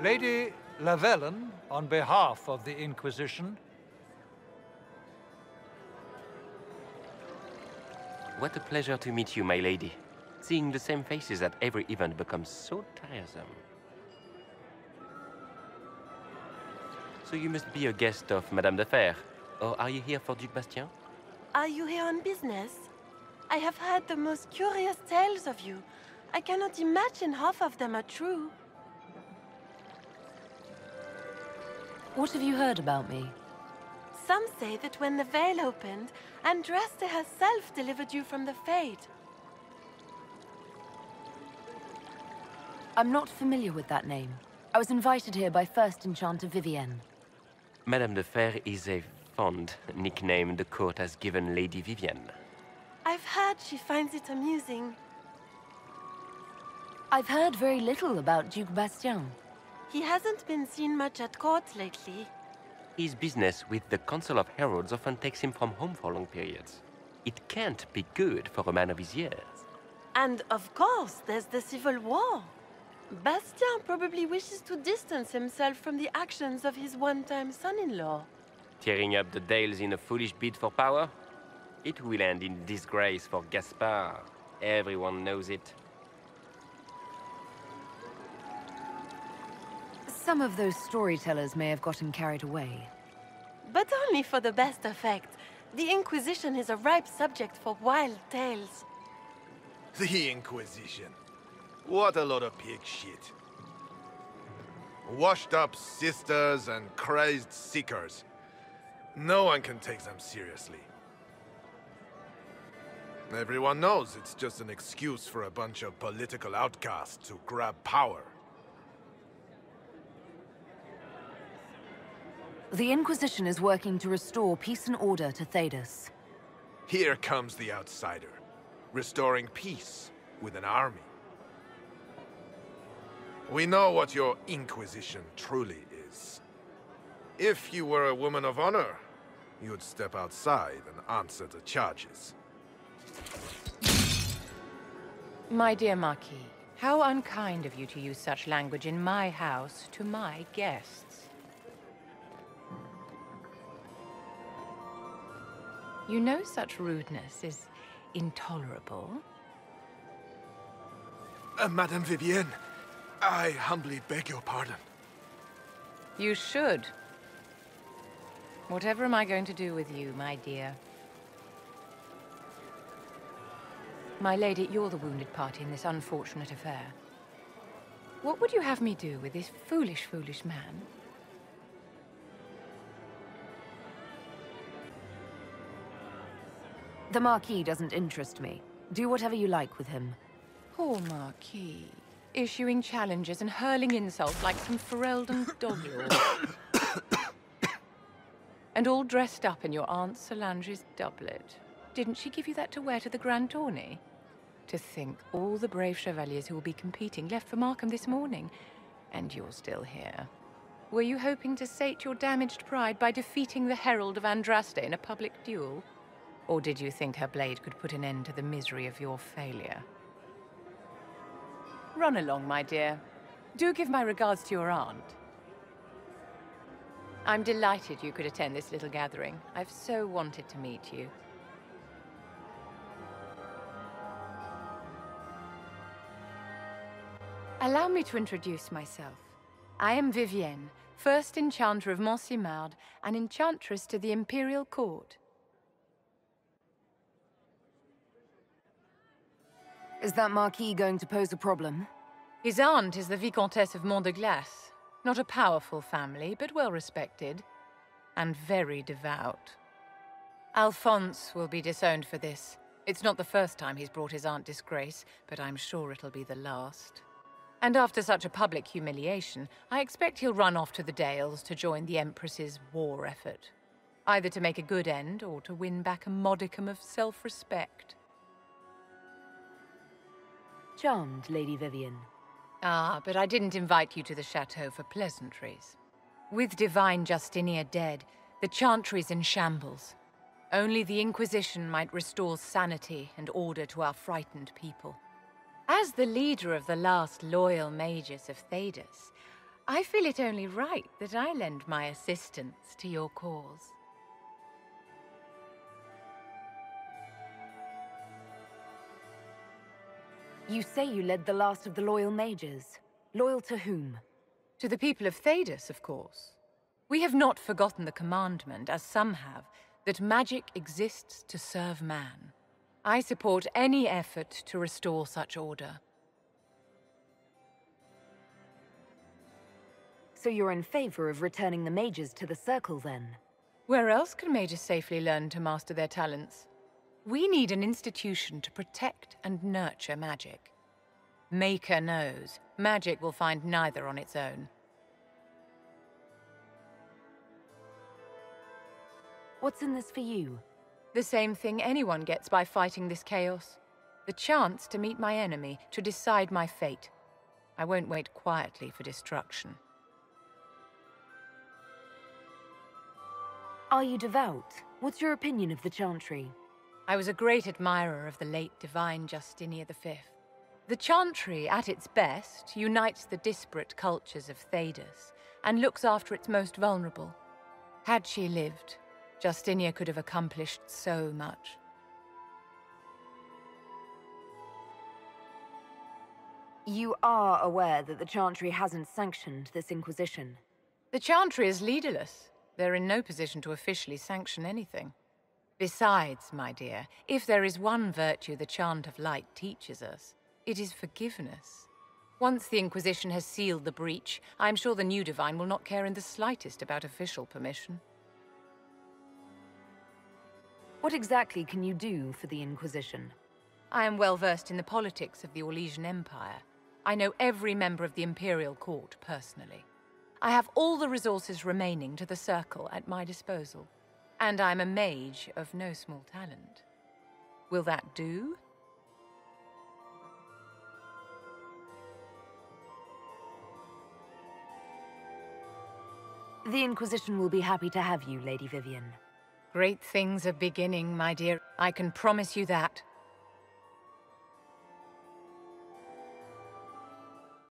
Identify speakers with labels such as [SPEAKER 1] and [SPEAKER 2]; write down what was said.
[SPEAKER 1] Lady Lavellen, on behalf of the Inquisition.
[SPEAKER 2] What a pleasure to meet you, my lady. Seeing the same faces at every event becomes so tiresome. So you must be a guest of Madame de Fer, or are you here for Duc Bastien?
[SPEAKER 3] Are you here on business? I have heard the most curious tales of you. I cannot imagine half of them are true.
[SPEAKER 4] What have you heard about me?
[SPEAKER 3] Some say that when the veil opened, Andraste herself delivered you from the Fate.
[SPEAKER 4] I'm not familiar with that name. I was invited here by First Enchanter Vivienne.
[SPEAKER 2] Madame de Fer is a fond nickname the court has given Lady Vivienne.
[SPEAKER 3] I've heard she finds it amusing.
[SPEAKER 4] I've heard very little about Duc Bastien.
[SPEAKER 3] He hasn't been seen much at court lately.
[SPEAKER 2] His business with the Council of Heralds often takes him from home for long periods. It can't be good for a man of his years.
[SPEAKER 3] And of course, there's the Civil War. Bastien probably wishes to distance himself from the actions of his one-time son-in-law.
[SPEAKER 2] Tearing up the Dales in a foolish bid for power? It will end in disgrace for Gaspard. Everyone knows it.
[SPEAKER 4] Some of those storytellers may have gotten carried away.
[SPEAKER 3] But only for the best effect. The Inquisition is a ripe subject for wild tales.
[SPEAKER 5] The Inquisition. What a lot of pig shit. Washed up sisters and crazed seekers. No one can take them seriously. Everyone knows it's just an excuse for a bunch of political outcasts to grab power.
[SPEAKER 4] The Inquisition is working to restore peace and order to Thedas.
[SPEAKER 5] Here comes the outsider, restoring peace with an army. We know what your Inquisition truly is. If you were a woman of honor, you'd step outside and answer the charges.
[SPEAKER 6] My dear Marquis, how unkind of you to use such language in my house to my guests. You know such rudeness is intolerable.
[SPEAKER 5] Madame Vivienne, I humbly beg your pardon.
[SPEAKER 6] You should. Whatever am I going to do with you, my dear? My lady, you're the wounded party in this unfortunate affair. What would you have me do with this foolish, foolish man?
[SPEAKER 4] The Marquis doesn't interest me. Do whatever you like with him.
[SPEAKER 6] Poor Marquis. Issuing challenges and hurling insults like some Ferelden doglord. And all dressed up in your Aunt Solange's doublet. Didn't she give you that to wear to the Grand Tourney? To think all the brave chevaliers who will be competing left for Markham this morning, and you're still here. Were you hoping to sate your damaged pride by defeating the Herald of Andraste in a public duel? Or did you think her blade could put an end to the misery of your failure? Run along, my dear. Do give my regards to your aunt. I'm delighted you could attend this little gathering. I've so wanted to meet you. Allow me to introduce myself. I am Vivienne, first enchanter of Montsimard and enchantress to the Imperial Court.
[SPEAKER 4] Is that Marquis going to pose a problem?
[SPEAKER 6] His aunt is the Vicomtesse of Mont de Glace. Not a powerful family, but well respected. And very devout. Alphonse will be disowned for this. It's not the first time he's brought his aunt disgrace, but I'm sure it'll be the last. And after such a public humiliation, I expect he'll run off to the Dales to join the Empress's war effort. Either to make a good end, or to win back a modicum of self-respect.
[SPEAKER 4] Charmed, Lady Vivienne.
[SPEAKER 6] Ah, but I didn't invite you to the chateau for pleasantries. With divine Justinia dead, the Chantry's in shambles. Only the Inquisition might restore sanity and order to our frightened people. As the leader of the last loyal mages of Thedas, I feel it only right that I lend my assistance to your cause.
[SPEAKER 4] You say you led the last of the loyal mages. Loyal to whom?
[SPEAKER 6] To the people of Thedas, of course. We have not forgotten the commandment, as some have, that magic exists to serve man. I support any effort to restore such order.
[SPEAKER 4] So you're in favor of returning the mages to the Circle, then?
[SPEAKER 6] Where else can mages safely learn to master their talents? We need an institution to protect and nurture magic. Maker knows, magic will find neither on its own.
[SPEAKER 4] What's in this for you?
[SPEAKER 6] The same thing anyone gets by fighting this chaos. The chance to meet my enemy, to decide my fate. I won't wait quietly for destruction.
[SPEAKER 4] Are you devout? What's your opinion of the Chantry?
[SPEAKER 6] I was a great admirer of the late divine Justinia V. The Chantry, at its best, unites the disparate cultures of Thedas and looks after its most vulnerable. Had she lived, Justinia could have accomplished so much.
[SPEAKER 4] You are aware that the Chantry hasn't sanctioned this Inquisition?
[SPEAKER 6] The Chantry is leaderless. They're in no position to officially sanction anything. Besides, my dear, if there is one virtue the Chant of Light teaches us, it is forgiveness. Once the Inquisition has sealed the breach, I'm sure the new Divine will not care in the slightest about official permission.
[SPEAKER 4] What exactly can you do for the Inquisition?
[SPEAKER 6] I am well versed in the politics of the Orlesian Empire. I know every member of the Imperial Court personally. I have all the resources remaining to the Circle at my disposal. And I'm a mage of no small talent. Will that do?
[SPEAKER 4] The Inquisition will be happy to have you, Lady Vivienne.
[SPEAKER 6] Great things are beginning, my dear. I can promise you that.